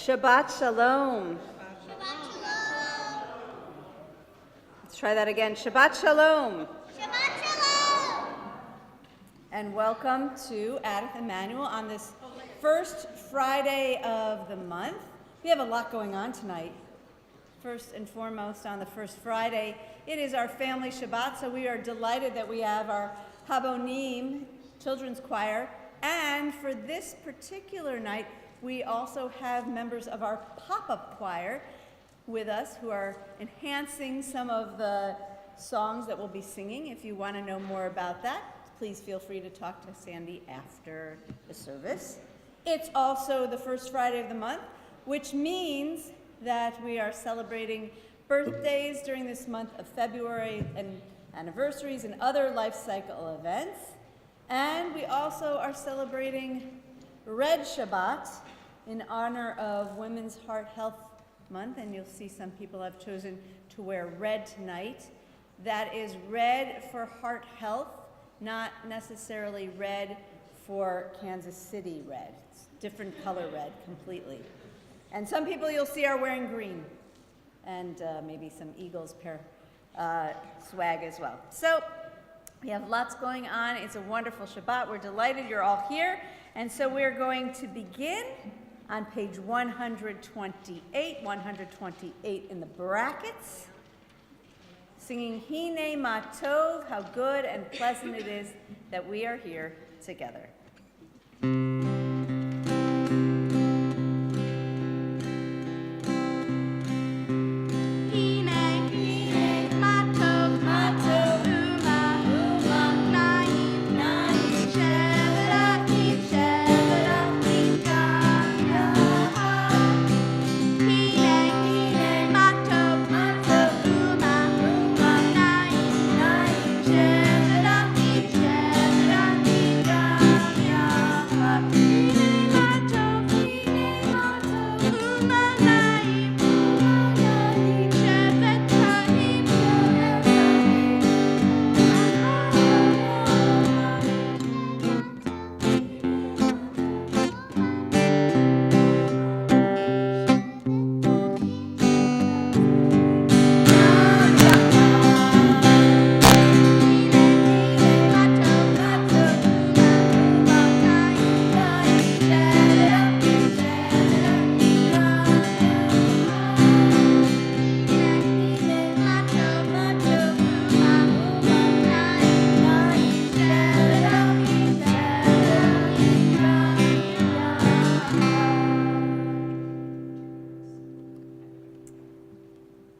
Shabbat Shalom. Shabbat Shalom. Let's try that again. Shabbat Shalom. Shabbat Shalom. And welcome to Adith Emmanuel on this first Friday of the month. We have a lot going on tonight. First and foremost, on the first Friday, it is our family Shabbat, so we are delighted that we have our Habonim children's choir. And for this particular night, we also have members of our pop-up choir with us who are enhancing some of the songs that we'll be singing. If you want to know more about that, please feel free to talk to Sandy after the service. It's also the first Friday of the month, which means that we are celebrating birthdays during this month of February and anniversaries and other life cycle events. And we also are celebrating Red Shabbat in honor of Women's Heart Health Month, and you'll see some people have chosen to wear red tonight. That is red for heart health, not necessarily red for Kansas City red. It's different color red completely. And some people you'll see are wearing green, and maybe some Eagles pair swag as well. So we have lots going on. It's a wonderful Shabbat. We're delighted you're all here. And so we're going to begin on page 128 in the brackets, singing Hine Ma Tov, how good and pleasant it is that we are here together.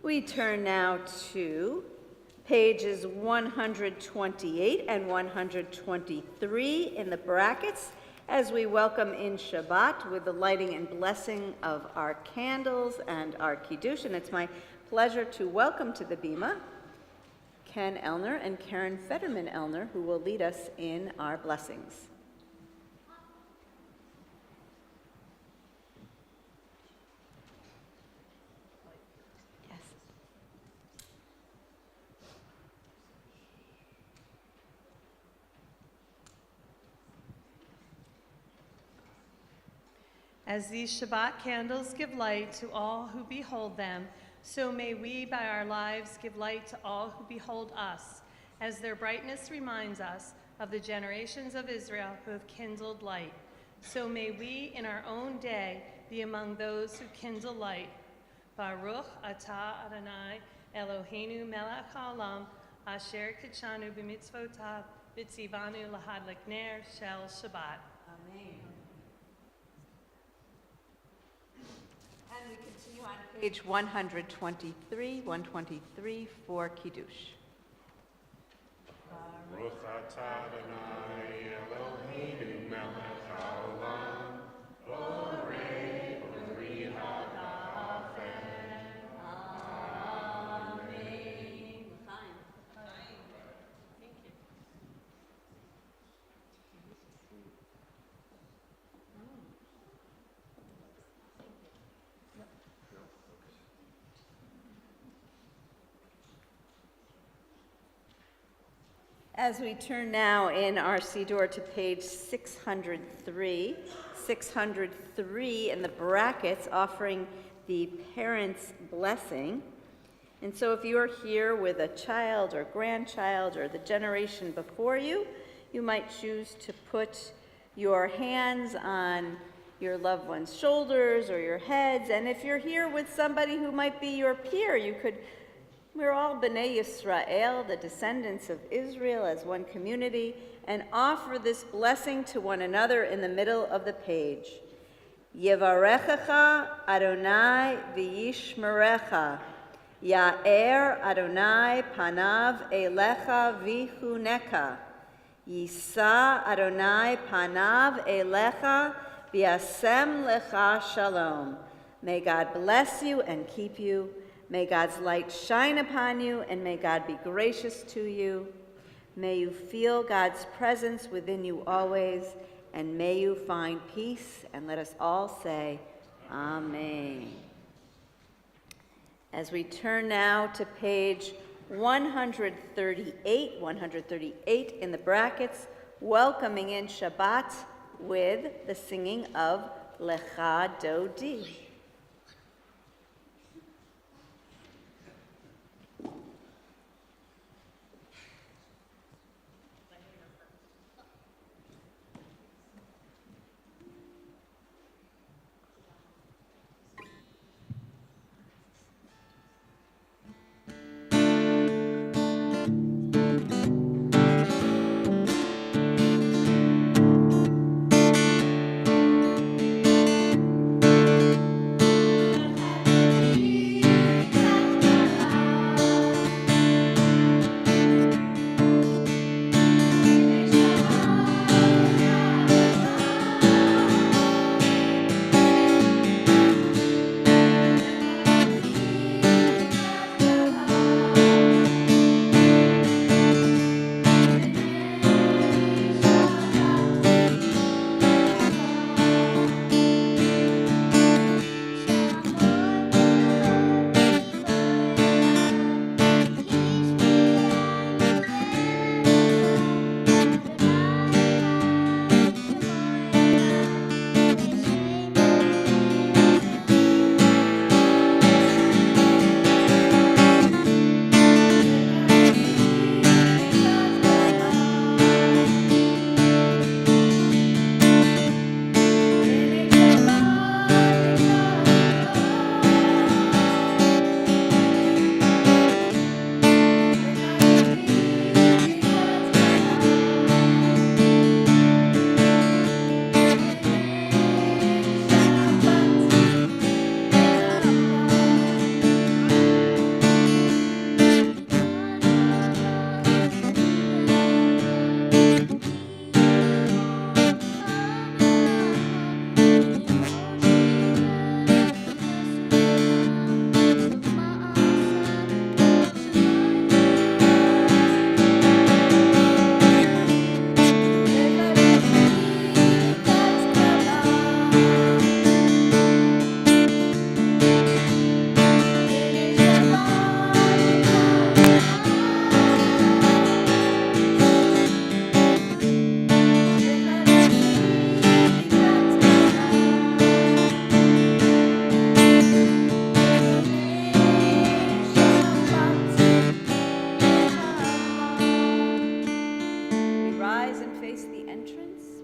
We turn now to pages 128 and 123 in the brackets as we welcome in Shabbat with the lighting and blessing of our candles and our Kiddush. And it's my pleasure to welcome to the Bima Ken Elner and Karen Fetterman Elner, who will lead us in our blessings. As these Shabbat candles give light to all who behold them, so may we by our lives give light to all who behold us, as their brightness reminds us of the generations of Israel who have kindled light. So may we in our own day be among those who kindle light. Baruch atah Adonai Eloheinu melech haolam asher kitshanu b'mitzvotav v'tzivanu lahadlik ner shel Shabbat. Amen. And we continue on page 123 for Kiddush. Baruch atah Adonai Eloheinu melech haolam borei b'ri ha'gafen. Amen. Thank you. As we turn now in our Siddur to page 603, 603 in the brackets offering the parents' blessing. And so if you are here with a child or grandchild or the generation before you, you might choose to put your hands on your loved one's shoulders or your heads. And if you're here with somebody who might be your peer, we're all B'nai Yisrael, the descendants of Israel as one community, and offer this blessing to one another in the middle of the page. Yevarechecha Adonai v'yishmerecha. Ya'er Adonai panav elecha v'chuneka. Yisa Adonai panav elecha v'yasem lecha shalom. May God bless you and keep you. May God's light shine upon you, and may God be gracious to you. May you feel God's presence within you always, and may you find peace. And let us all say, Amen. As we turn now to page 138 in the brackets, welcoming in Shabbat with the singing of Lecha Dodi.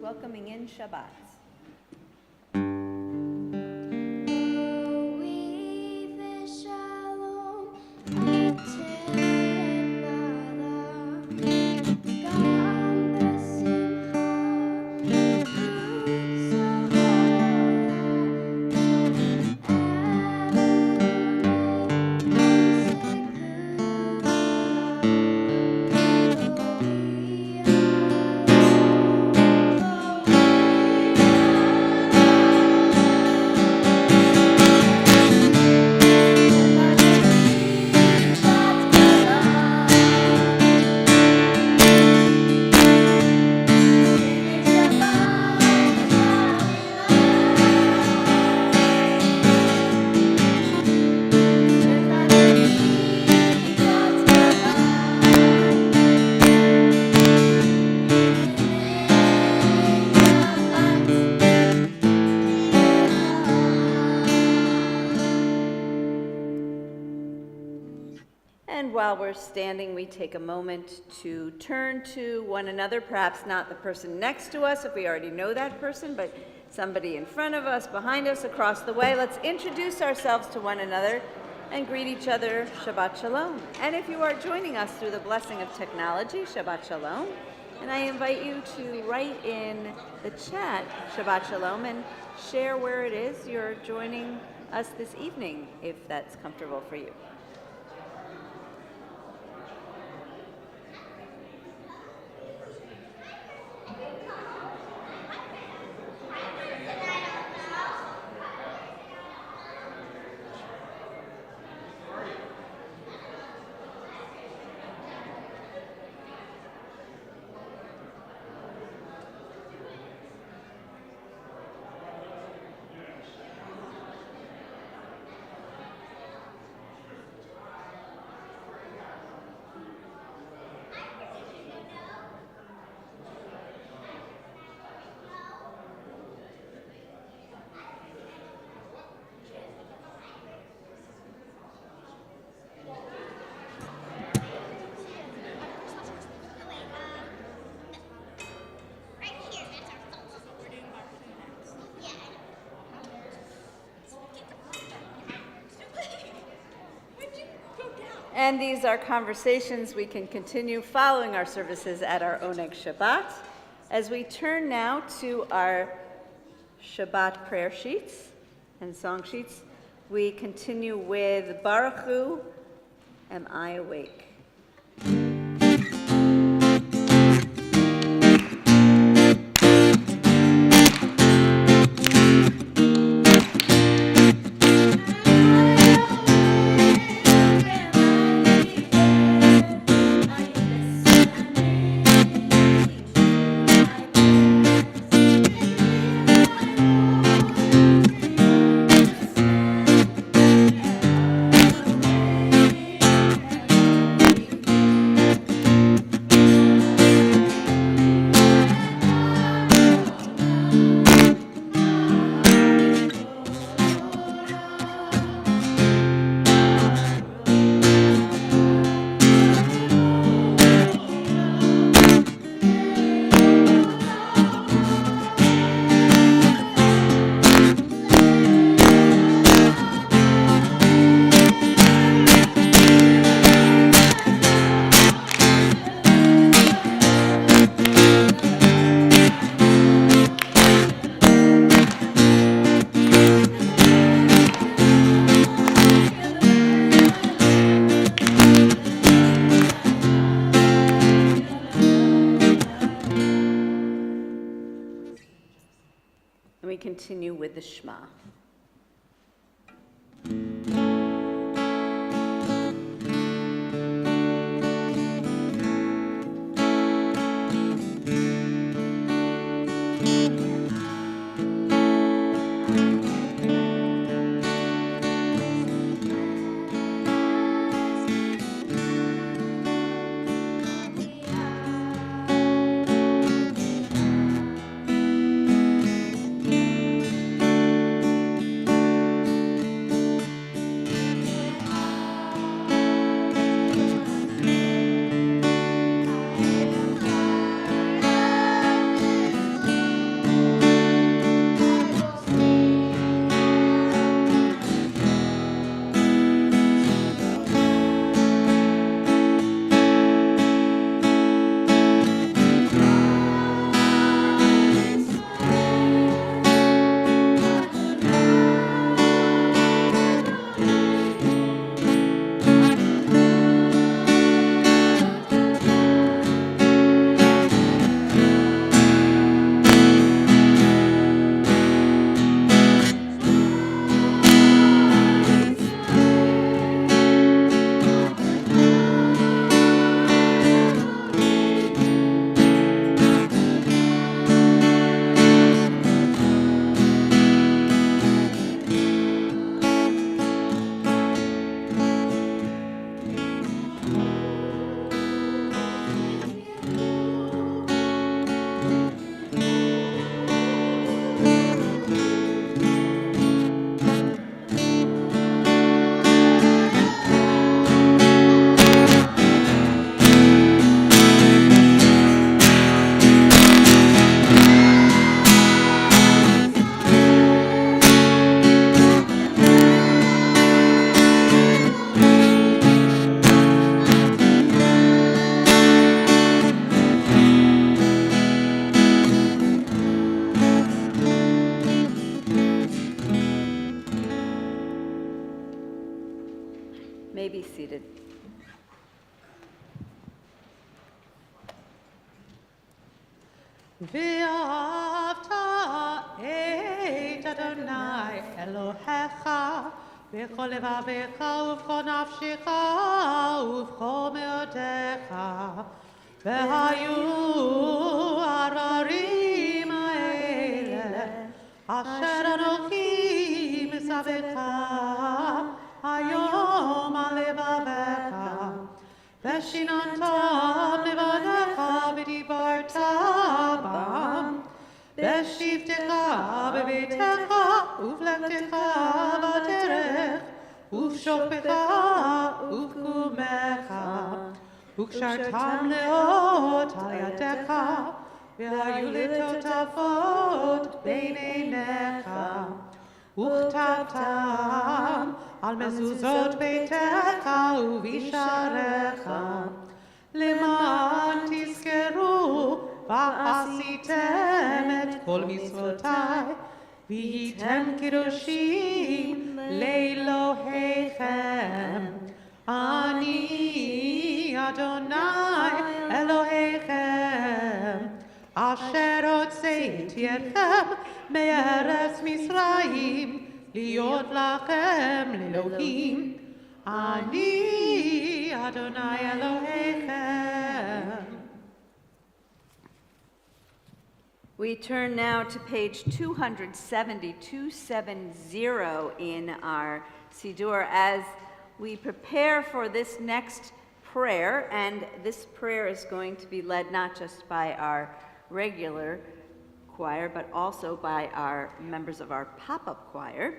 Welcoming in Shabbat. while we're standing, we take a moment to turn to one another, perhaps not the person next to us if we already know that person, but somebody in front of us, behind us, across the way. Let's introduce ourselves to one another and greet each other Shabbat Shalom. And if you are joining us through the blessing of technology, Shabbat Shalom. And I invite you to write in the chat Shabbat Shalom and share where it is you're joining us this evening, if that's comfortable for you. Right here, that's our phone. We're doing barbecue next. Yeah. Where'd you go down? And these are conversations we can continue following our services at our Oneg Shabbat. As we turn now to our Shabbat prayer sheets and song sheets, we continue with Baruch Hu, Am I Awake? And we continue with the Shema. may be seated. ואהבת את אדוני אלוהיך בכל לבביך ובכל נפשך ובכל מאודיך והיו הדברים האלה אשר אנוכי מצווך היום על לבביך ושיננתם לבניך ודיברת בם בשבתך בביתך ובלכתך בדרך ובשוכבך ובקומך וקשרתם לאות על ידיך והיו לטוטפות בין עיניך וכתבתם על מזוזות ביתך ובשעריך למען תזכרו ועשיתם את כל מצוותיי והייתם קדושים לאלוהיכם אני אדוני אלוהיכם אשר הוצאתי אתכם מארץ מצרים להיות לכם לאלוהים אני אדוני אלוהיכם. We turn now to page 270 in our Siddur as we prepare for this next prayer, and this prayer is going to be led not just by our regular choir, but also by our members of our pop-up choir.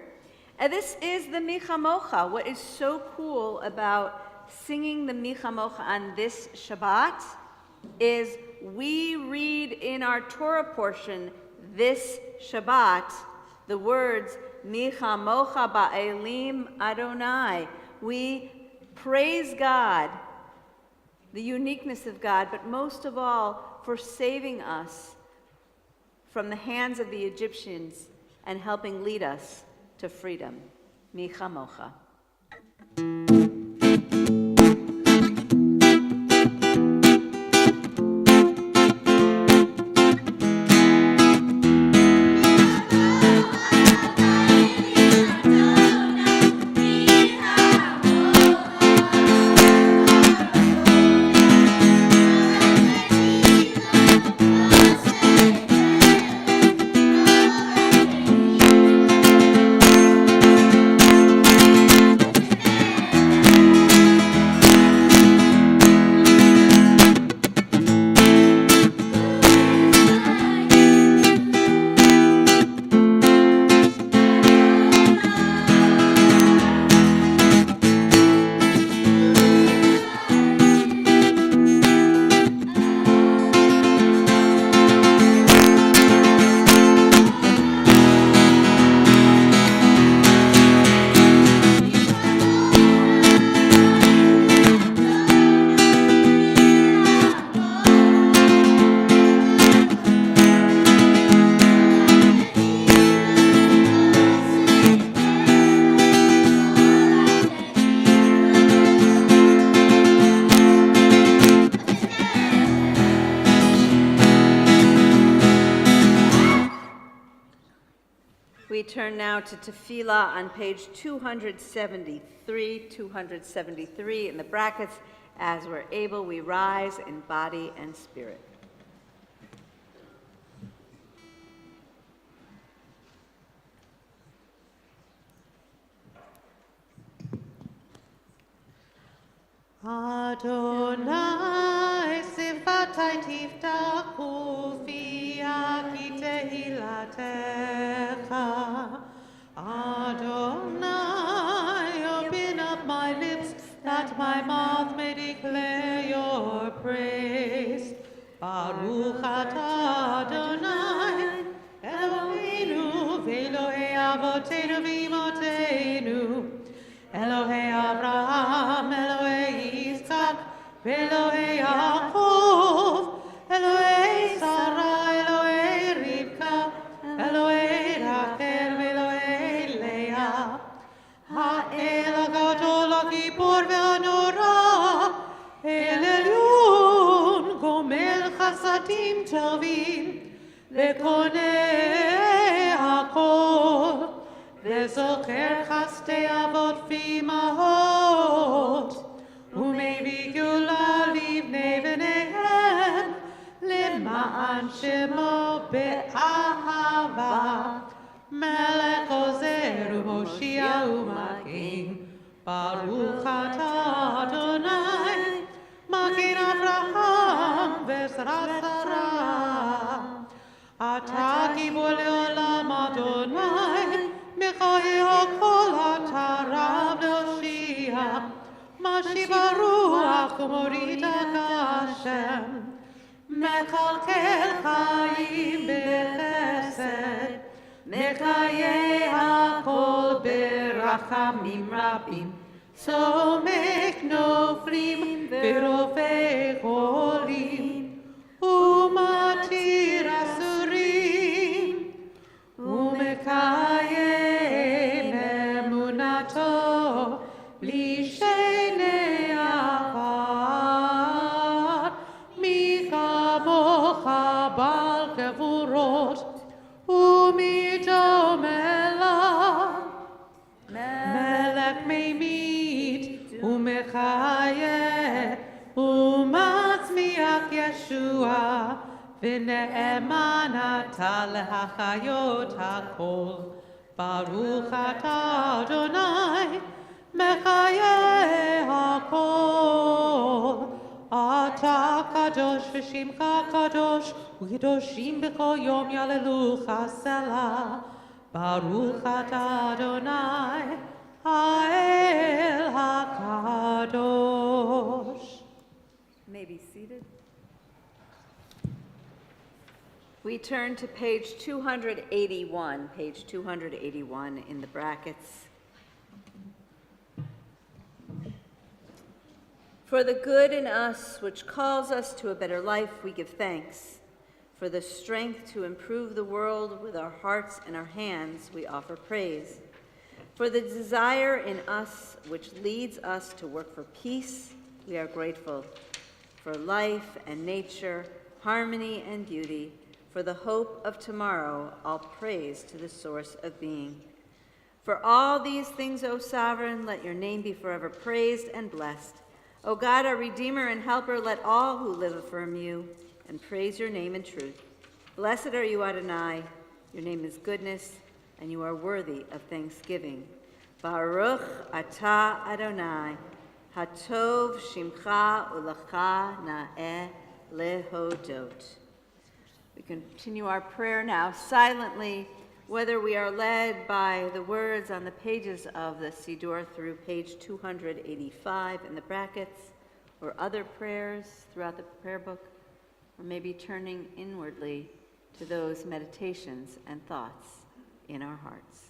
And this is the Michamocha. What is so cool about singing the Michamocha on this Shabbat is we read in our Torah portion this Shabbat the words Michamocha ba'elim Adonai. We praise God, the uniqueness of God, but most of all for saving us from the hands of the Egyptians and helping lead us to freedom. Michamocha. We turn now to Tefillah on page 273 in the brackets. As we're able, we rise in body and spirit. Adonai sifatai tiftachu fiaki tehilatecha. Adonai, open up my lips that my mouth may declare your praise. Baruch atah Adonai, Eloheinu v'Elohei avotenu v'imotenu, Elohei Abraham, Elohei Yitzchak, Elohei Yaakov, Elohei Sarah, Elohei Rivka, Elohei Rachel, Elohei Leah, Ha'el HaGadol HaGibor וזוכר חסדי אבות ואימהות, ומביא גאולה לבני בניהם, למען שמו באהבה. מלך עוזר ומושיע ומגן, ברוך אתה אדוני, מגן אברהם ועזרת שרה. אתה גיבור לעולם אדוני, מחיי הכל אתה רב להושיע, משיב הרוח ומוריד הגשם, מקלקל חיים בחסד, מחיי הכל ברחמים רבים, סומך נופלים ורופא חולים, ומתיר אסורים, ומקיים אמונתו בלי שני עפר. מי כמוך בעל גבורות, ומי דומה לה, מלך ממית ומחיה, ומצמיח ישוע, ונאמן אתה להחיות הכל. ברוך אתה אדוני, מחיה הכל. אתה קדוש ושמך קדוש, וקדושים בכל יום יהללוך סלה. ברוך אתה אדוני, האל הקדוש. May be seated. We turn to page 281 in the brackets. For the good in us which calls us to a better life, we give thanks. For the strength to improve the world with our hearts and our hands, we offer praise. For the desire in us which leads us to work for peace, we are grateful. For life and nature, harmony and beauty, for the hope of tomorrow, all praise to the source of being. For all these things, O Sovereign, let your name be forever praised and blessed. O God, our Redeemer and Helper, let all who live affirm you and praise your name in truth. Blessed are you, Adonai. Your name is goodness, and you are worthy of thanksgiving. Baruch atah Adonai, hatov shimcha ulecha na'eh lehodot. We continue our prayer now silently, whether we are led by the words on the pages of the Siddur through page 285 in the brackets, or other prayers throughout the prayer book, or maybe turning inwardly to those meditations and thoughts in our hearts.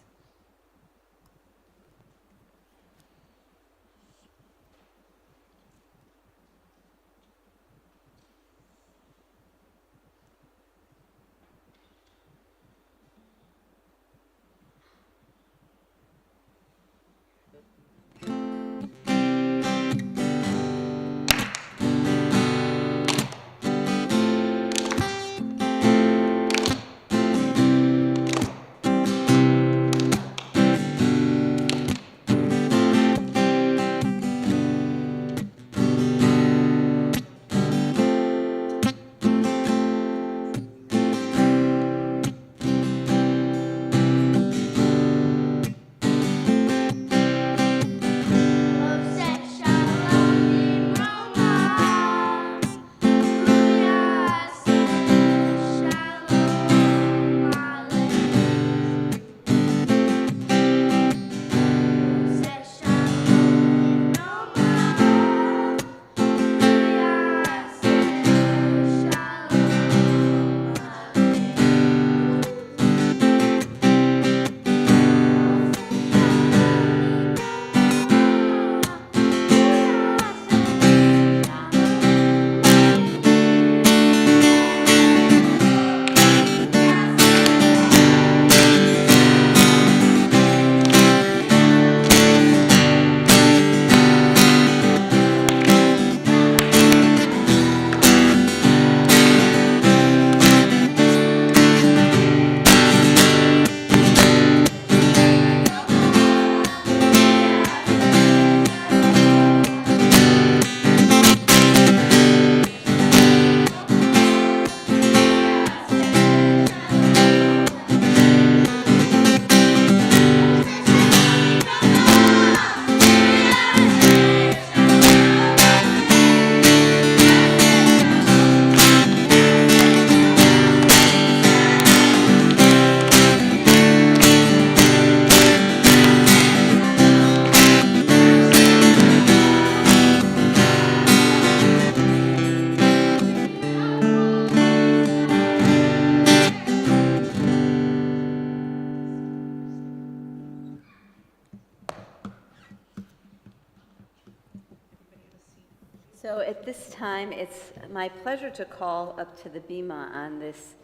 So at this time, it's my pleasure to call up to the Bima on this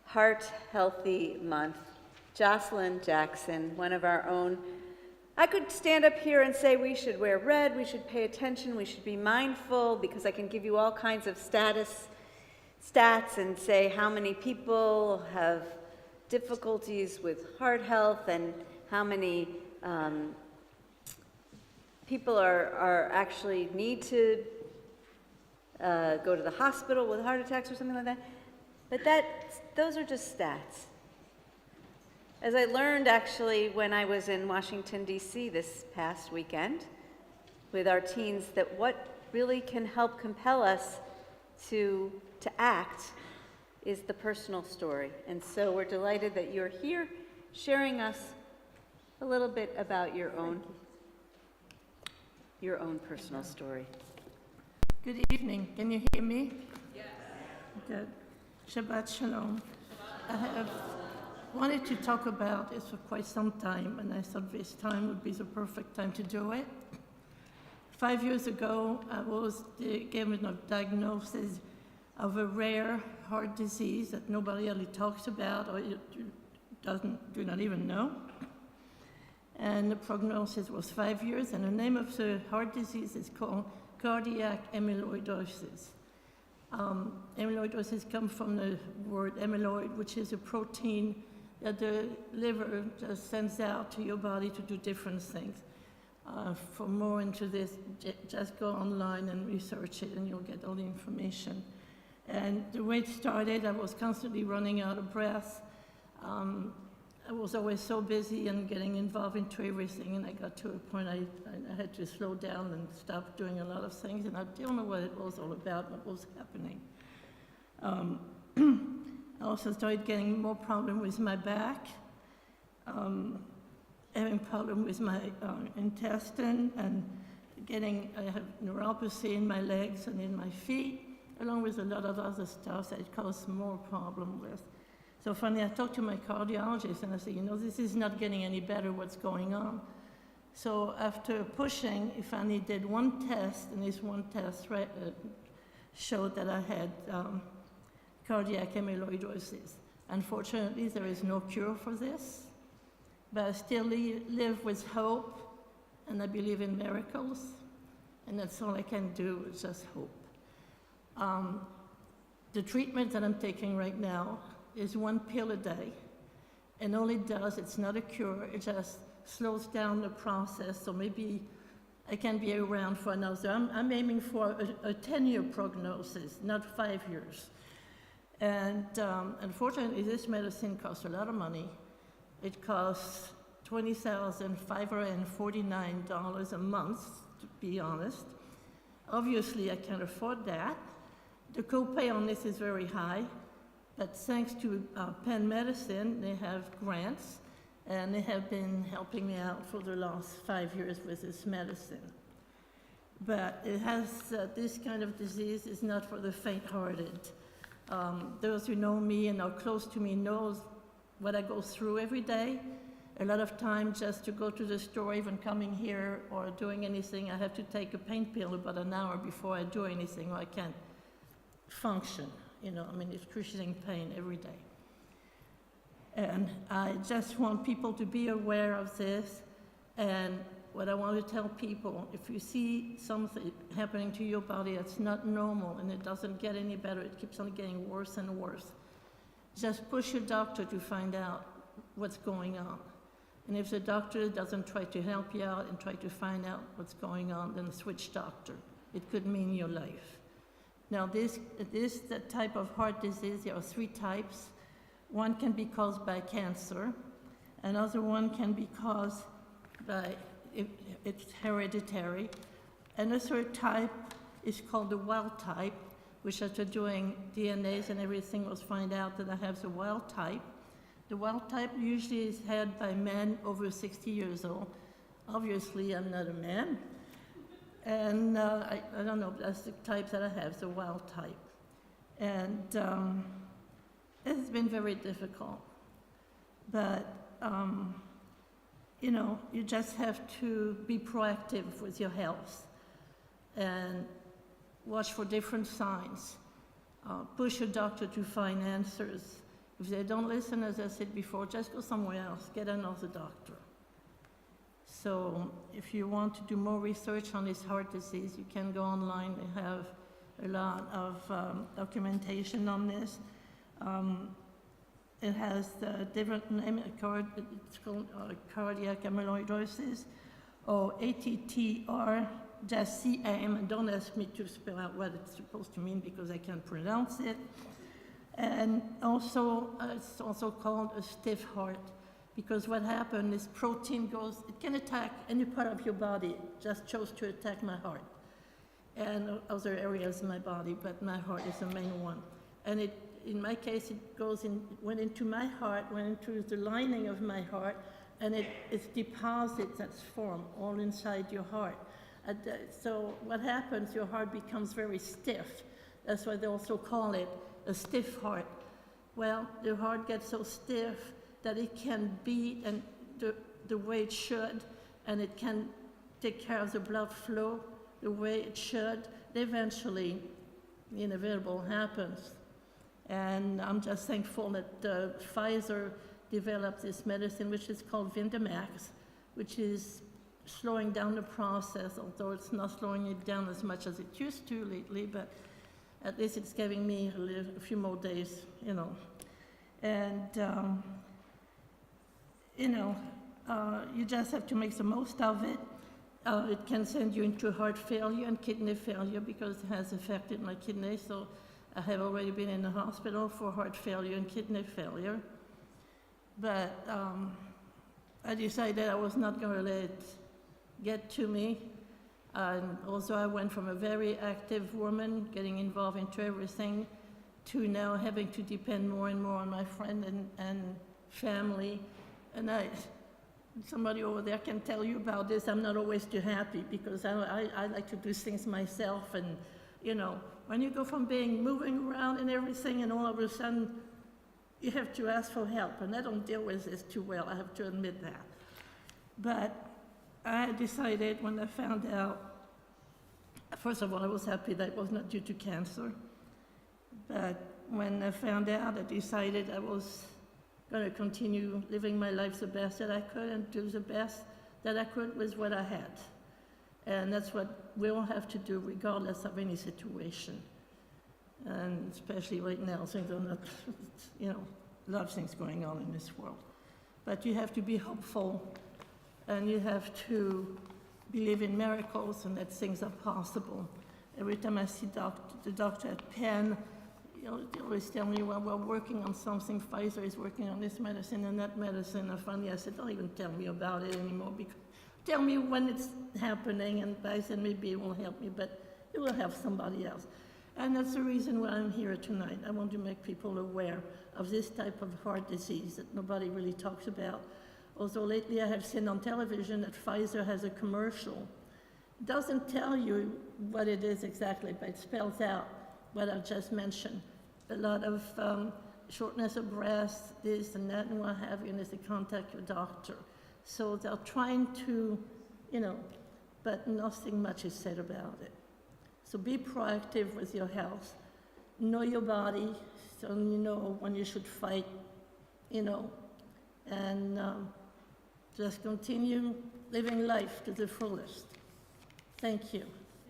Heart Healthy Month, Jocelyn Jackson, one of our own. I could stand up here and say we should wear red, we should pay attention, we should be mindful, because I can give you all kinds of stats and say how many people have difficulties with heart health and how many people are actually need to go to the hospital with heart attacks or something like that. But those are just stats. As I learned actually when I was in Washington, D.C. this past weekend with our teens, that what really can help compel us to act is the personal story. And so we're delighted that you're here sharing us a little bit about your own personal story. Good evening. Can you hear me? Yes. Good. Shabbat Shalom. I have wanted to talk about this for quite some time, and I thought this time would be the perfect time to do it. 5 years ago, I was given a diagnosis of a rare heart disease that nobody really talks about or do not even know. And the prognosis was 5 years, and the name of the heart disease is called cardiac amyloidosis. Amyloidosis comes from the word amyloid, which is a protein that the liver just sends out to your body to do different things. For more into this, just go online and research it, and you'll get all the information. And the way it started, I was constantly running out of breath. I was always so busy and getting involved into everything, and I got to a point I had to slow down and stop doing a lot of things, and I don't know what it was all about, what was happening. I also started getting more problem with my back, having problem with my intestine, and I have neuropathy in my legs and in my feet, along with a lot of other stuff that it caused more problem with. So finally, I talked to my cardiologist, and I said, this is not getting any better, what's going on? So after pushing, he finally did one test, and this one test showed that I had cardiac amyloidosis. Unfortunately, there is no cure for this, but I still live with hope, and I believe in miracles, and that's all I can do is just hope. The treatment that I'm taking right now is 1 pill a day, and all it does, it's not a cure, it just slows down the process, so maybe I can be around for another. I'm aiming for a 10-year prognosis, not 5 years. And unfortunately, this medicine costs a lot of money. It costs $20,549 a month, to be honest. Obviously, I can't afford that. The copay on this is very high, but thanks to Penn Medicine, they have grants, and they have been helping me out for the last 5 years with this medicine. But it has, this kind of disease is not for the faint-hearted. Those who know me and are close to me knows what I go through every day. A lot of time just to go to the store, even coming here or doing anything, I have to take a pain pill about an hour before I do anything, or I can't function. Excruciating pain every day. And I just want people to be aware of this. And what I want to tell people, if you see something happening to your body that's not normal and it doesn't get any better, it keeps on getting worse and worse, just push your doctor to find out what's going on. And if the doctor doesn't try to help you out and try to find out what's going on, then switch doctor. It could mean your life. Now, this type of heart disease, there are 3 types. One can be caused by cancer. Another one can be caused by, it's hereditary. And the third type is called the wild type, which after doing DNAs and everything was find out that I have the wild type. The wild type usually is had by men over 60 years old. Obviously, I'm not a man. And I don't know, that's the type that I have, the wild type. And it's been very difficult. But, you just have to be proactive with your health. And Watch for different signs. Push your doctor to find answers. If they don't listen, as I said before, just go somewhere else, get another doctor. So if you want to do more research on this heart disease, you can go online. They have a lot of documentation on this. It has a different name, it's called cardiac amyloidosis, or ATTR, just CAM. Don't ask me to spell out what it's supposed to mean because I can't pronounce it. And also, it's also called a stiff heart, because what happened is protein goes, it can attack any part of your body. It just chose to attack my heart and other areas in my body, but my heart is the main one. And in my case, went into my heart, went into the lining of my heart, and it's deposits that's formed all inside your heart. So what happens, your heart becomes very stiff. That's why they also call it a stiff heart. Well, the heart gets so stiff that it can beat and the way it should, and it can take care of the blood flow the way it should. Eventually, the inevitable happens. And I'm just thankful that Pfizer developed this medicine, which is called Vindamax, which is slowing down the process, although it's not slowing it down as much as it used to lately, but at least it's giving me a few more days, you know. And, you just have to make the most of it. It can send you into heart failure and kidney failure because it has affected my kidney, so I have already been in the hospital for heart failure and kidney failure. But I decided I was not going to let it get to me. And also I went from a very active woman, getting involved into everything, to now having to depend more and more on my friend and family. And somebody over there can tell you about this. I'm not always too happy because I like to do things myself. And, when you go from moving around and everything, and all of a sudden you have to ask for help. And I don't deal with this too well, I have to admit that. But I decided when I found out, first of all, I was happy that it was not due to cancer. But when I found out, I decided I was going to continue living my life the best that I could and do the best that I could with what I had. And that's what we all have to do regardless of any situation. And especially right now, things are not, a lot of things going on in this world. But you have to be hopeful, and you have to believe in miracles and that things are possible. Every time I see the doctor at Penn, they always tell me, well, we're working on something. Pfizer is working on this medicine and that medicine. And finally I said, don't even tell me about it anymore. Because tell me when it's happening, and I said maybe it won't help me, but it will help somebody else. And that's the reason why I'm here tonight. I want to make people aware of this type of heart disease that nobody really talks about. Also, lately I have seen on television that Pfizer has a commercial. It doesn't tell you what it is exactly, but it spells out what I've just mentioned. A lot of shortness of breath, this and that, and what have you, and it's to contact your doctor. So they're trying to, but nothing much is said about it. So be proactive with your health. Know your body, so you know when you should fight, and just continue living life to the fullest. Thank you.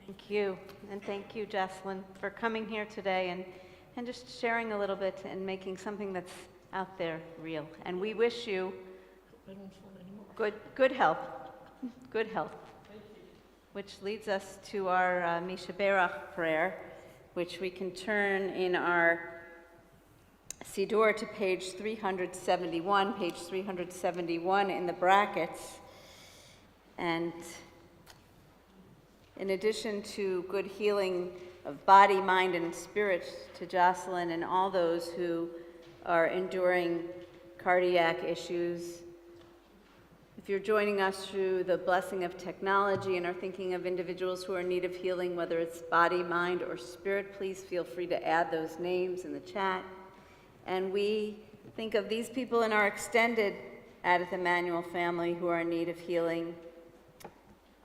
Thank you, and thank you, Jocelyn, for coming here today and just sharing a little bit and making something that's out there real. And we wish you good health, good health. Which leads us to our Misha Berach prayer, which we can turn in our Siddur to page 371 in the brackets. And in addition to good healing of body, mind, and spirit to Jocelyn and all those who are enduring cardiac issues, if you're joining us through the blessing of technology and are thinking of individuals who are in need of healing, whether it's body, mind, or spirit, please feel free to add those names in the chat. And we think of these people in our extended Adith Emanuel family who are in need of healing.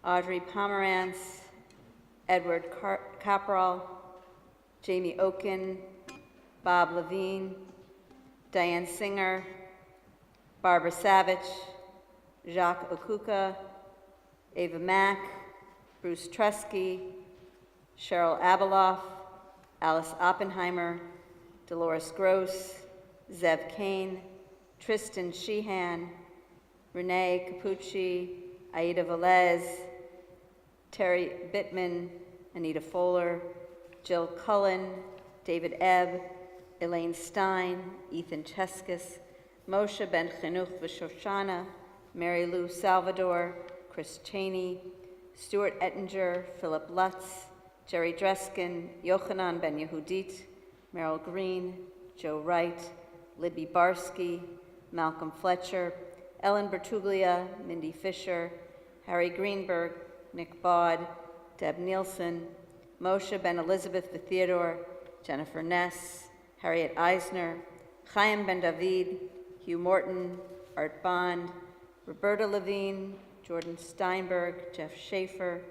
Audrey Pomerantz, Edward Capral, Jamie Oken, Bob Levine, Diane Singer, Barbara Savage, Jacques Okuka, Ava Mack, Bruce Tresky, Cheryl Abeloff, Alice Oppenheimer, Dolores Gross, Zev Kane, Tristan Sheehan, Renee Capucci, Aida Velez, Terry Bittman, Anita Fowler, Jill Cullen, David Ebb, Elaine Stein, Ethan Cheskis, Moshe Ben Chinuch V'Shoshana, Mary Lou Salvador, Chris Cheney, Stuart Ettinger, Philip Lutz, Jerry Dreskin, Yochanan Ben Yehudit, Merrill Green, Joe Wright, Libby Barsky, Malcolm Fletcher, Ellen Bertuglia, Mindy Fisher, Harry Greenberg, Nick Baud, Deb Nielsen, Moshe Ben Elizabeth Theodore, Jennifer Ness, Harriet Eisner, Chaim Ben David, Hugh Morton, Art Bond, Roberta Levine, Jordan Steinberg, Jeff Schaefer,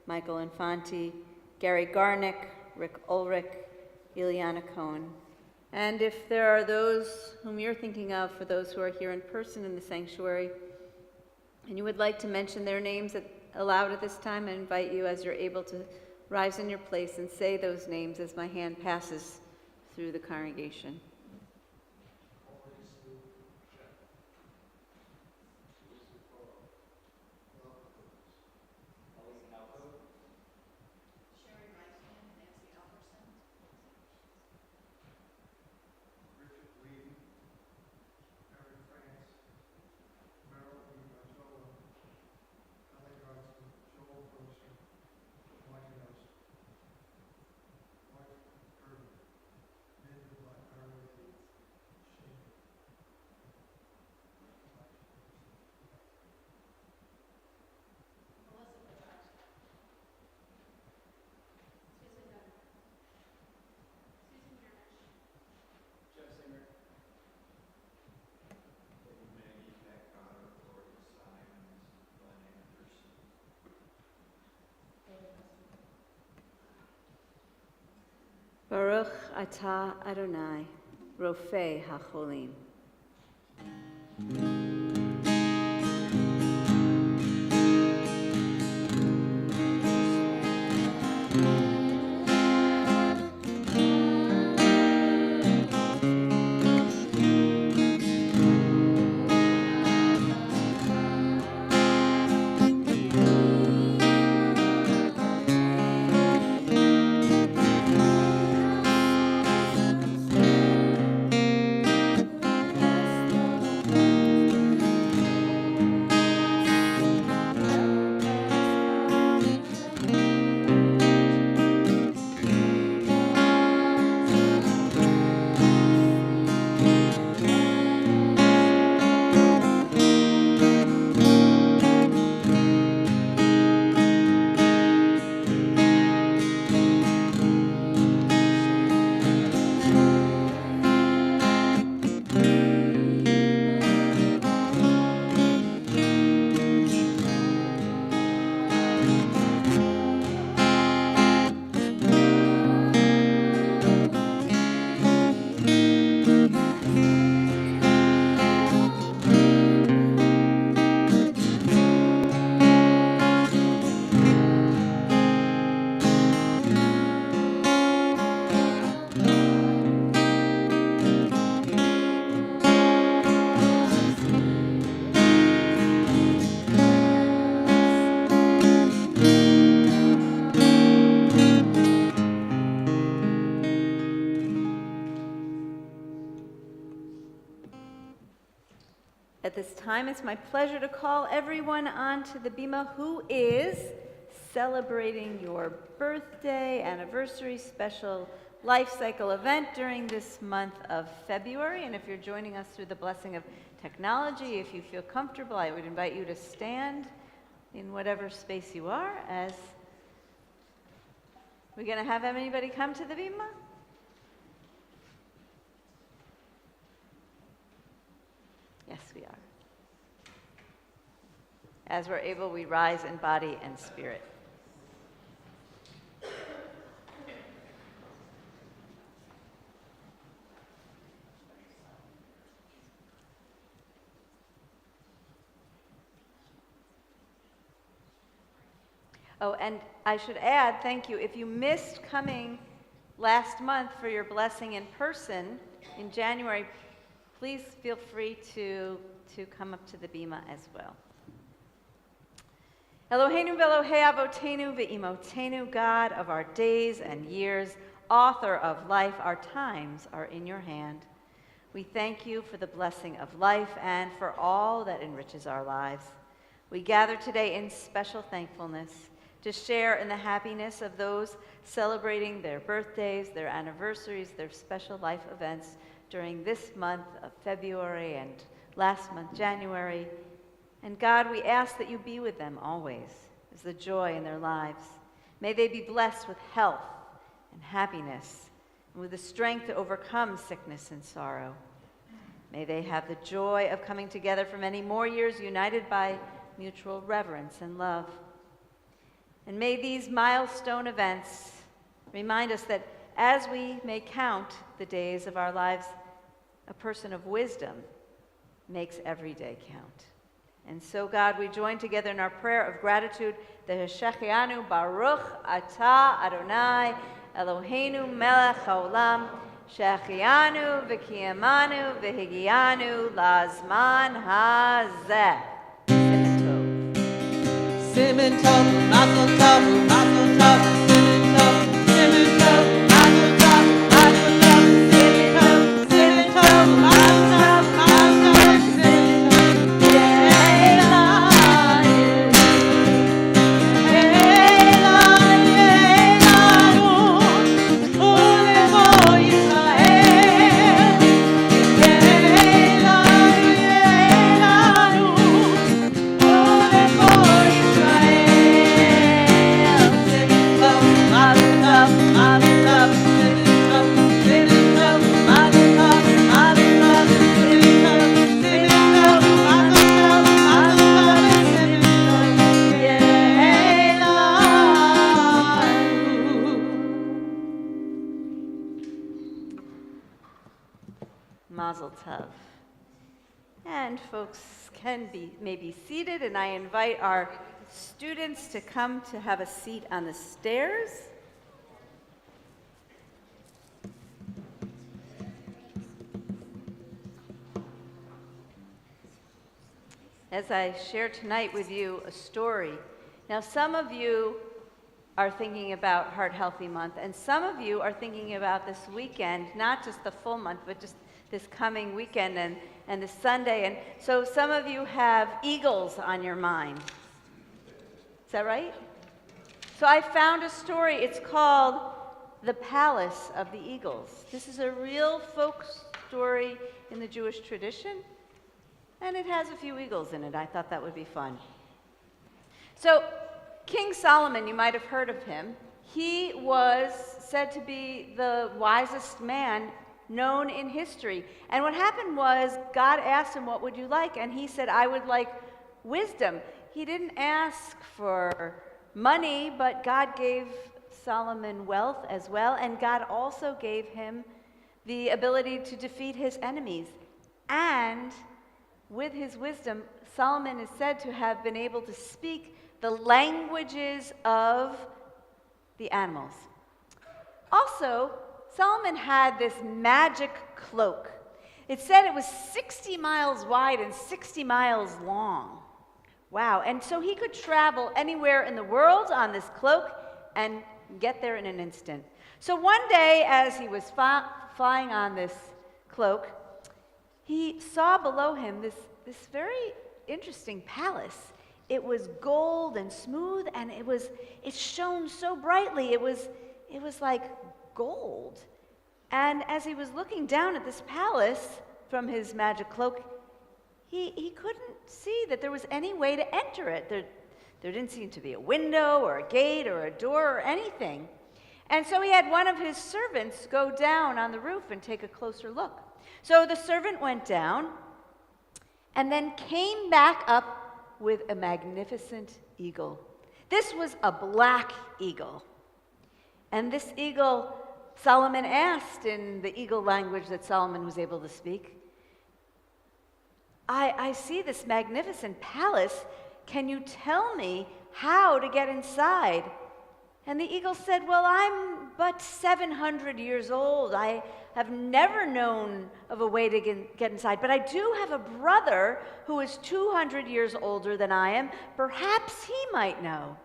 Michael Infante, Gary Garnick, Rick Ulrich, Ileana Cohen. And if there are those whom you're thinking of, for those who are here in person in the sanctuary, and you would like to mention their names aloud at this time, I invite you, as you're able, to rise in your place and say those names as my hand passes through the congregation. Baruch atah Adonai, Rofei HaCholim. At this time, it's my pleasure to call everyone onto the bima who is celebrating your birthday, anniversary, special life cycle event during this month of February. And if you're joining us through the blessing of technology, if you feel comfortable, I would invite you to stand in whatever space you are. As we're going to have anybody come to the bima? Yes, we are. As we're able, we rise in body and spirit. Oh, and I should add, thank you, if you missed coming last month for your blessing in person in January, please feel free to come up to the bima as well. Eloheinu v'Elohei avotenu v'imotenu, God of our days and years, author of life, our times are in your hand. We thank you for the blessing of life and for all that enriches our lives. We gather today in special thankfulness to share in the happiness of those celebrating their birthdays, their anniversaries, their special life events during this month of February and last month, January. And God, we ask that you be with them always as the joy in their lives. May they be blessed with health and happiness and with the strength to overcome sickness and sorrow. May they have the joy of coming together for many more years, united by mutual reverence and love. And may these milestone events remind us that as we may count the days of our lives, a person of wisdom makes every day count. And so, God, we join together in our prayer of gratitude, the Heshechianu Baruch Atah Adonai Eloheinu Melech HaOlam Shechianu V'Kiyamanu V'Higianu Lazman Hazeh. Simen tov, mazel tov, mazel tov, simen tov, mazel tov, mazel tov, simen tov, mazel tov, mazel tov, simen tov, Mazel tov. And folks may be seated, and I invite our students to come to have a seat on the stairs. As I share tonight with you a story. Now, some of you are thinking about Heart Healthy Month, and some of you are thinking about this weekend, not just the full month, but just this coming weekend and this Sunday. And so some of you have eagles on your mind. Is that right? So I found a story. It's called The Palace of the Eagles. This is a real folk story in the Jewish tradition, and it has a few eagles in it. I thought that would be fun. So King Solomon, you might have heard of him. He was said to be the wisest man known in history. And what happened was God asked him, what would you like? And he said, I would like wisdom. He didn't ask for money, but God gave Solomon wealth as well. And God also gave him the ability to defeat his enemies. And with his wisdom, Solomon is said to have been able to speak the languages of the animals. Also, Solomon had this magic cloak. It said it was 60 miles wide and 60 miles long. Wow. And so he could travel anywhere in the world on this cloak and get there in an instant. So one day, as he was flying on this cloak, he saw below him this very interesting palace. It was gold and smooth, and it shone so brightly. It was like gold. And as he was looking down at this palace from his magic cloak, he couldn't see that there was any way to enter it. There didn't seem to be a window or a gate or a door or anything. And so he had one of his servants go down on the roof and take a closer look. So the servant went down and then came back up with a magnificent eagle. This was a black eagle. And this eagle, Solomon asked in the eagle language that Solomon was able to speak, I see this magnificent palace. Can you tell me how to get inside. And the eagle said, well, I'm but 700 years old. I have never known of a way to get inside, but I do have a brother who is 200 years older than I am. Perhaps he might know.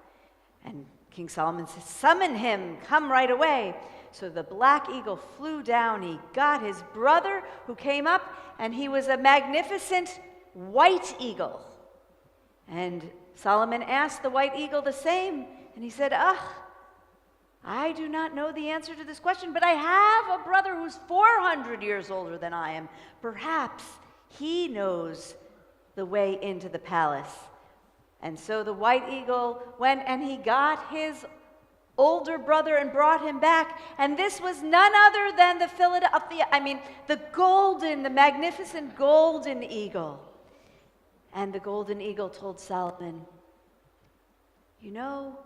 And King Solomon says, summon him, come right away. So the black eagle flew down. He got his brother who came up, and he was a magnificent white eagle. And Solomon asked the white eagle the same, and he said, I do not know the answer to this question, but I have a brother who's 400 years older than I am. Perhaps he knows the way into the palace. And so the white eagle went and he got his older brother and brought him back. And this was none other than the magnificent golden eagle. And the golden eagle told Solomon, you know,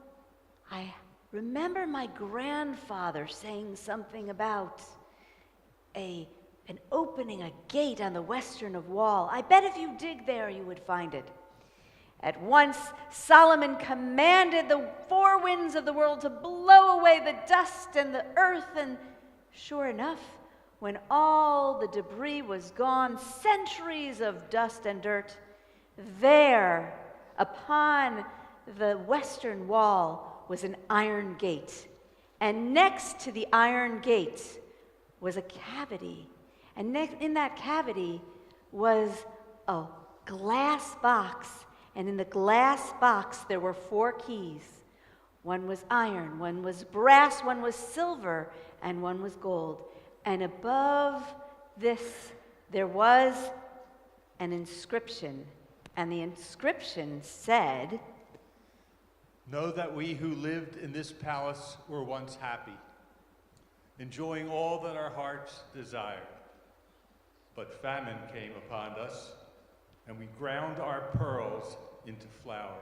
I remember my grandfather saying something about an opening, a gate on the western wall. I bet if you dig there, you would find it. At once, Solomon commanded the four winds of the world to blow away the dust and the earth, and sure enough, when all the debris was gone, centuries of dust and dirt, there, upon the western wall, was an iron gate. And next to the iron gate was a cavity. And in that cavity was a glass box. And in the glass box, there were 4 keys. One was iron, one was brass, one was silver, and one was gold. And above this, there was an inscription. And the inscription said, know that we who lived in this palace were once happy, enjoying all that our hearts desired. But famine came upon us, and we ground our pearls into flour,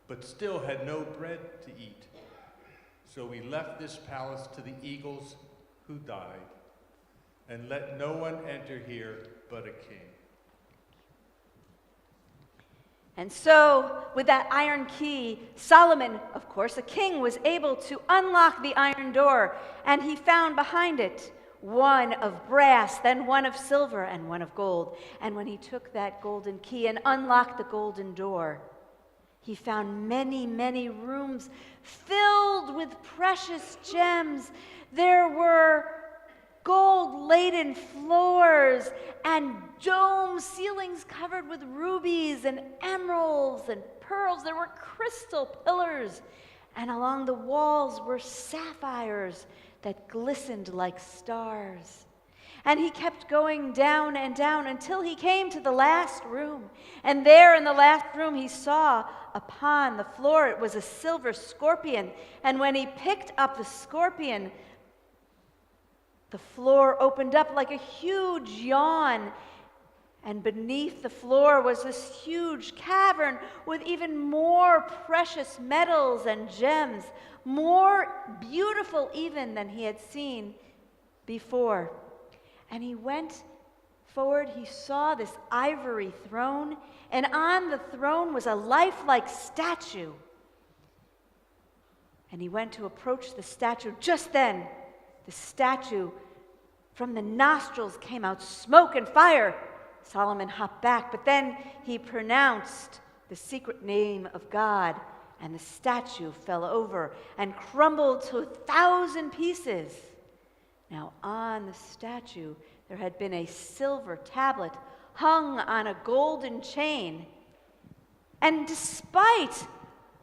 but still had no bread to eat. So we left this palace to the eagles who died, and let no one enter here but a king. And so, with that iron key, Solomon, of course, a king, was able to unlock the iron door, and he found behind it one of brass, then one of silver, and one of gold. And when he took that golden key and unlocked the golden door, he found many, many rooms filled with precious gems. There were gold-laden floors and dome ceilings covered with rubies and emeralds and pearls. There were crystal pillars, and along the walls were sapphires that glistened like stars. And he kept going down and down until he came to the last room. And there in the last room he saw upon the floor, it was a silver scorpion. And when he picked up the scorpion, the floor opened up like a huge yawn, and beneath the floor was this huge cavern with even more precious metals and gems, more beautiful even than he had seen before. And he went forward, he saw this ivory throne, and on the throne was a lifelike statue. And he went to approach the statue. Just then, the statue, from the nostrils came out smoke and fire. Solomon hopped back, but then he pronounced the secret name of God, and the statue fell over and crumbled to 1,000 pieces. Now on the statue there had been a silver tablet hung on a golden chain. And despite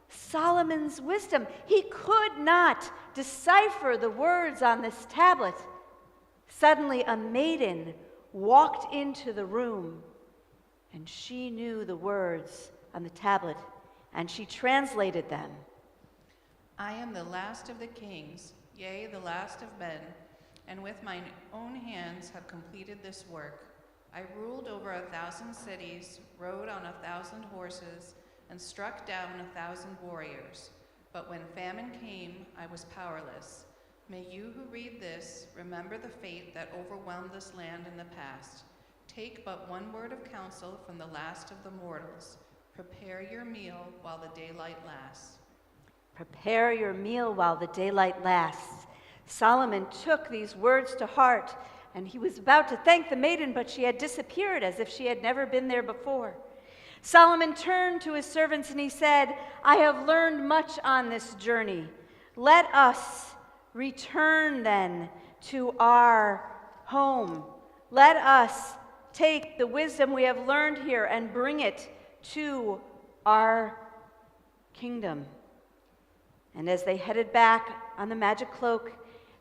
Solomon's wisdom, he could not decipher the words on this tablet. Suddenly a maiden walked into the room, and she knew the words on the tablet, and she translated them. I am the last of the kings, yea, the last of men, and with mine own hands have completed this work. I ruled over 1,000 cities, rode on 1,000 horses, and struck down 1,000 warriors. But when famine came, I was powerless. May you who read this remember the fate that overwhelmed this land in the past. Take but one word of counsel from the last of the mortals. Prepare your meal while the daylight lasts. Prepare your meal while the daylight lasts. Solomon took these words to heart, and he was about to thank the maiden, but she had disappeared as if she had never been there before. Solomon turned to his servants and he said, I have learned much on this journey. Let us return then to our home. Let us take the wisdom we have learned here and bring it to our kingdom. And as they headed back on the magic cloak,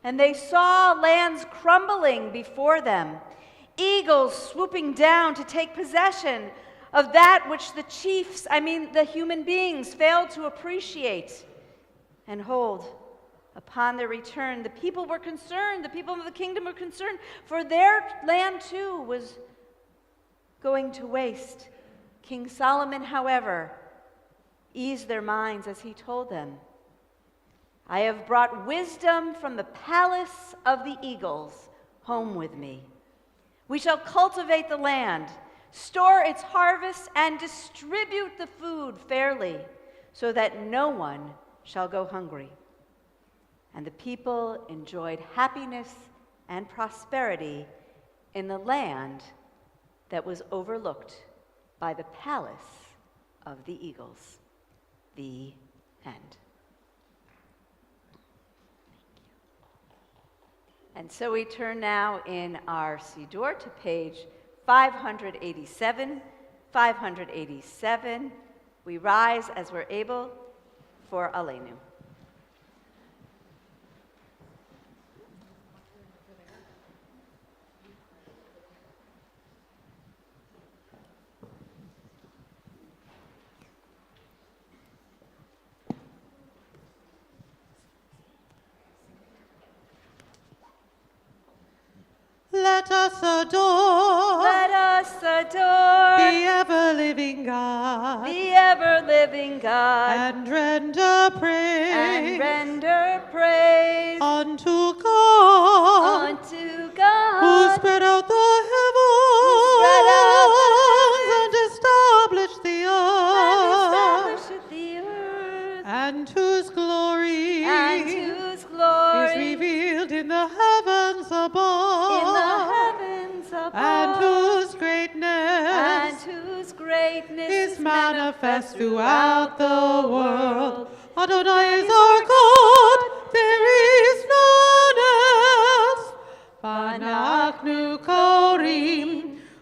and they saw lands crumbling before them, eagles swooping down to take possession of that which the chiefs, the human beings, failed to appreciate and hold. Upon their return, the people were concerned, the people of the kingdom were concerned, for their land too was going to waste. King Solomon, however, eased their minds as he told them, I have brought wisdom from the palace of the eagles home with me. We shall cultivate the land, store its harvests, and distribute the food fairly, so that no one shall go hungry. And the people enjoyed happiness and prosperity in the land that was overlooked by the palace of the eagles. The end. And so we turn now in our Siddur to page 587. 587. We rise as we're able for Aleinu. Let us adore the ever-living God, ever-living God, and render praise unto God, who spread out the heavens and established the earth, and whose glory is revealed in the heavens above, and whose greatness is manifest throughout the world. Adonai is our God, there is none else. Vanachnu korim,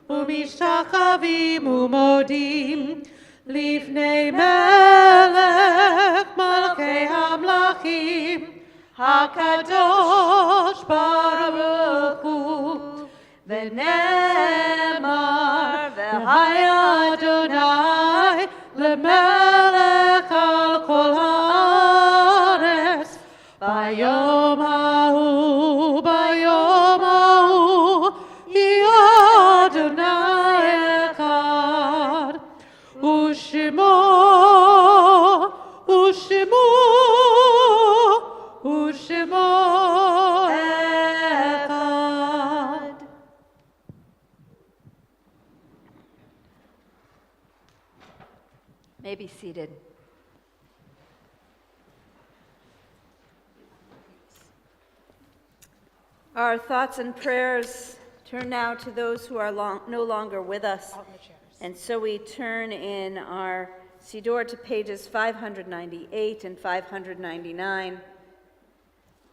umishtachavim umodim, lifnei melech malchei hamlachim, HaKadosh Baruch Hu, v'nemar v'haya Adonai lemelech al kol haaretz, bayom hahu yeh Adonai echad, u'shemo echad. May be seated. Our thoughts and prayers turn now to those who are no longer with us. And so we turn in our Siddur to pages 598 and 599.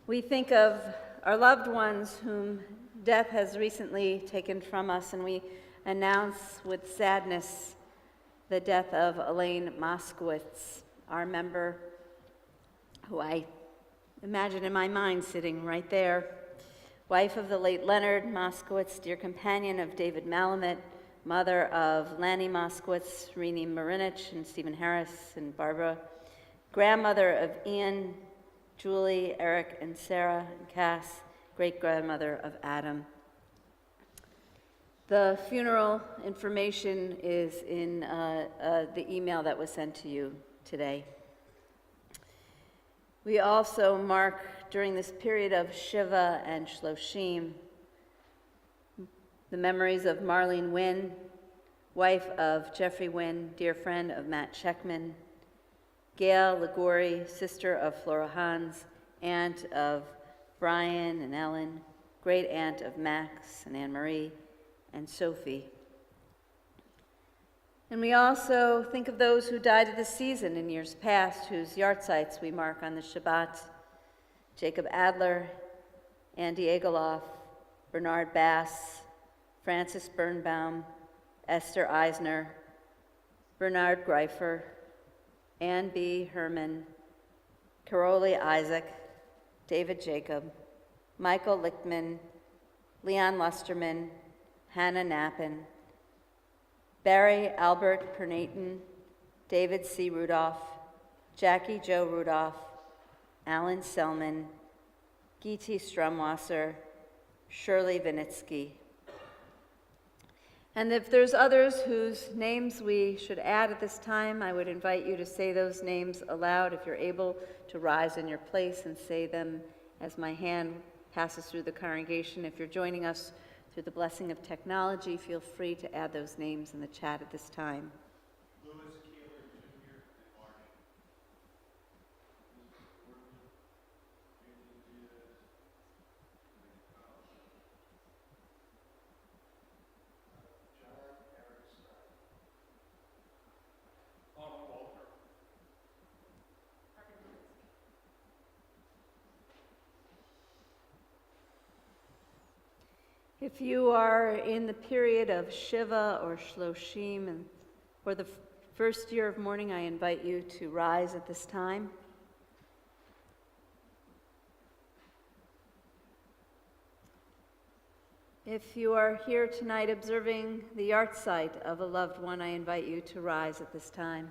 We think of our loved ones whom death has recently taken from us, and we announce with sadness the death of Elaine Moskowitz, our member, who I imagine in my mind sitting right there, wife of the late Leonard Moskowitz, dear companion of David Malamet, mother of Lanny Moskowitz, Rini Marinich, and Stephen Harris, and Barbara, grandmother of Ian, Julie, Eric, and Sarah, and Cass, great-grandmother of Adam. The funeral information is in the email that was sent to you today. We also mark during this period of Shiva and Shloshim the memories of Marlene Wynn, wife of Jeffrey Wynn, dear friend of Matt Checkman, Gail Ligori, sister of Flora Hans, aunt of Brian and Ellen, great aunt of Max and Anne-Marie, and Sophie. And we also think of those who died of the season in years past, whose yahrzeits we mark on the Shabbat: Jacob Adler, Andy Egoloff, Bernard Bass, Francis Birnbaum, Esther Eisner, Bernard Greifer, Ann B. Herman, Caroli Isaac, David Jacob, Michael Lichtman, Leon Lusterman, Hannah Knappen, Barry Albert Pernaton, David C. Rudolph, Jackie Jo Rudolph, Alan Selman, Giti Strumwasser, Shirley Vinitsky. And if there's others whose names we should add at this time, I would invite you to say those names aloud. If you're able to rise in your place and say them as my hand passes through the congregation. If you're joining us through the blessing of technology, feel free to add those names in the chat at this time. If you are in the period of Shiva or Shloshim and for the first year of mourning, I invite you to rise at this time. If you are here tonight observing the yahrzeit of a loved one, I invite you to rise at this time.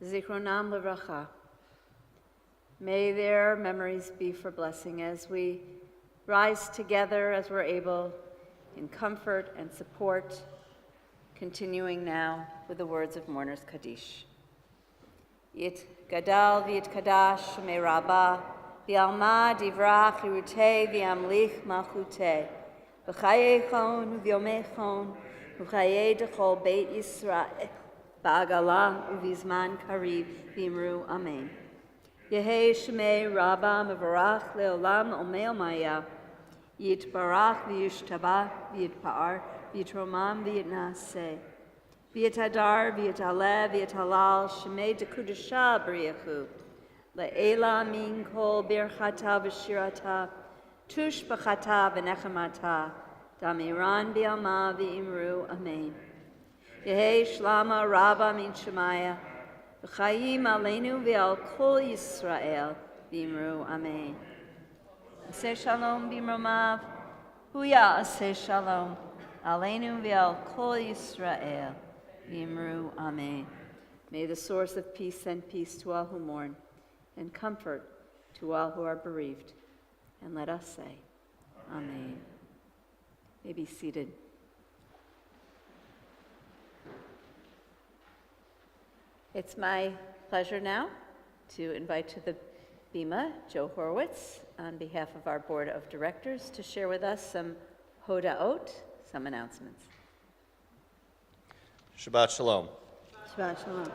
Zichronam Livracha. May their memories be for blessing as we rise together as we're able in comfort and support, continuing now with the words of Mourner's Kaddish. Yit gadal v'yit kadash shemei rabbah, v'alma divrach yirutei v'yamlich malchutei, v'chayei chon v'yomei chon, v'chayei dechol beit Yisrael, ba'agalah u'vizman kariv v'imru amen. Yehei Shemei Rabba Mevarach Leolam Omeo Maya Yitbarach V'yishtabach V'yitpa'ar V'yitromam V'yitnaseh V'yitadar V'yitaleh V'yitalal Shemei Dekudasha B'riyachu Le'ela Min Kol Birchata V'shirata Tush B'chata V'nechamata Damiran B'yalma V'imru Amen. Yehei Shlama Rabba Min Shemaya V'chayim aleinu v'al kol Yisrael v'imru amen. Aseh shalom b'imromav, huya aseh shalom, aleinu v'al kol Yisrael v'imru amen. May the source of peace send peace to all who mourn, and comfort to all who are bereaved. And let us say, amen. May be seated. It's my pleasure now to invite to the Bima Joe Horowitz on behalf of our board of directors to share with us some hodaot, some announcements. Shabbat Shalom. Shabbat Shalom.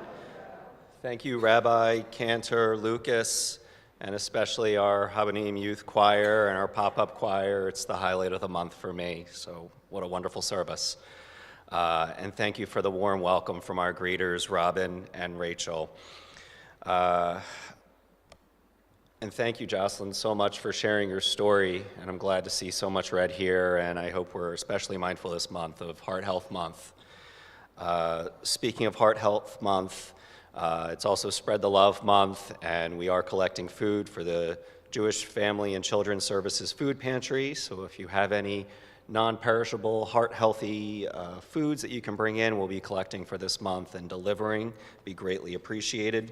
Thank you, Rabbi, Cantor, Lucas, and especially our Habanim Youth Choir and our pop-up choir. It's the highlight of the month for me, so what a wonderful service. And thank you for the warm welcome from our greeters, Robin and Rachel. And thank you, Jocelyn, so much for sharing your story. And I'm glad to see so much red here. And I hope we're especially mindful this month of Heart Health Month. Speaking of Heart Health Month, it's also Spread the Love Month. And we are collecting food for the Jewish Family and Children's Services Food Pantry. So if you have any non-perishable, heart-healthy foods that you can bring in, we'll be collecting for this month and delivering. Be greatly appreciated.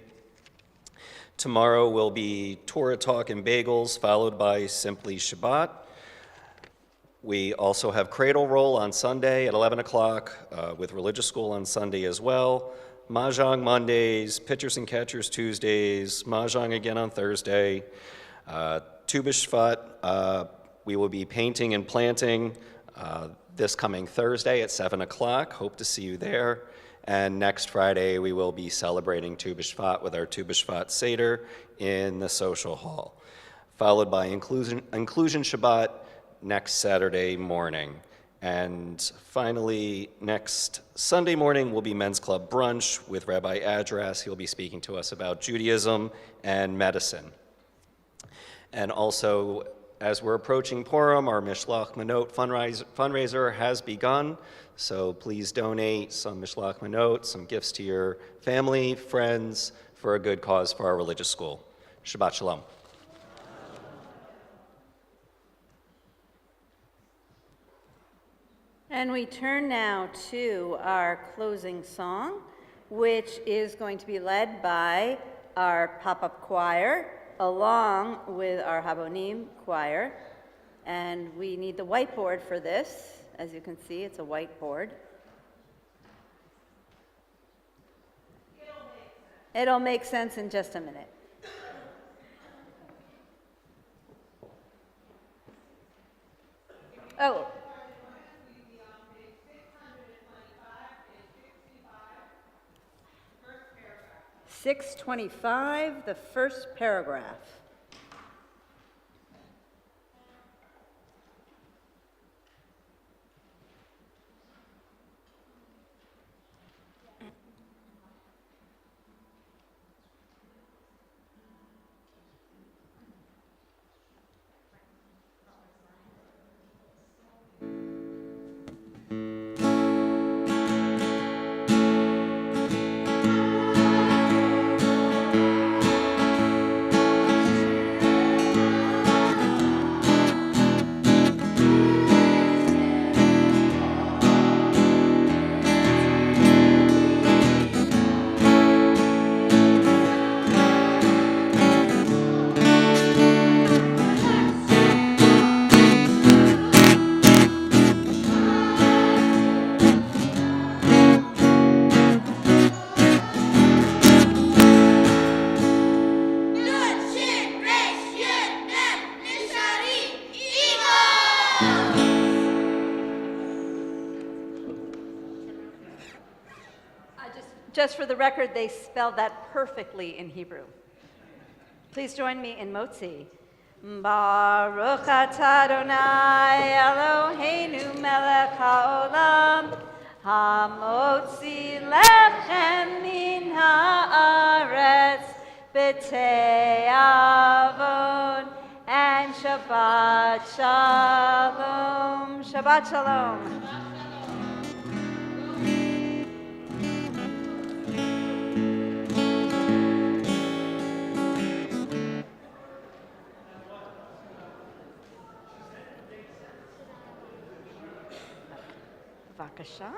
Tomorrow will be Torah Talk and Bagels, followed by Simply Shabbat. We also have Cradle Roll on Sunday at 11 o'clock, with Religious School on Sunday as well. Mahjong Mondays, Pitchers and Catchers Tuesdays, Mahjong again on Thursday. Tu B'Shvat, We will be painting and planting this coming Thursday at 7 o'clock. Hope to see you there. And next Friday, we will be celebrating Tu B'Shvat with our Tu B'Shvat Seder in the social hall, followed by Inclusion Shabbat next Saturday morning. And finally, next Sunday morning will be Men's Club Brunch with Rabbi Adras. He'll be speaking to us about Judaism and medicine. And also, as we're approaching Purim, our Mishlach Manot fundraiser has begun. So please donate some Mishlach Manot, some gifts to your family, friends, for a good cause for our religious school. Shabbat Shalom. And we turn now to our closing song, which is going to be led by our pop-up choir, along with our Habonim choir. And we need the whiteboard for this. As you can see, it's a whiteboard. It'll make sense in just a minute. Oh. 625, the first paragraph. Just for the record, they spelled that perfectly in Hebrew. Please join me in Motzi. Baruch atah Adonai Eloheinu melech haolam, hamotzi lechem min haaretz b'te'avon, and Shabbat Shalom. Shabbat Shalom. B'vakasha.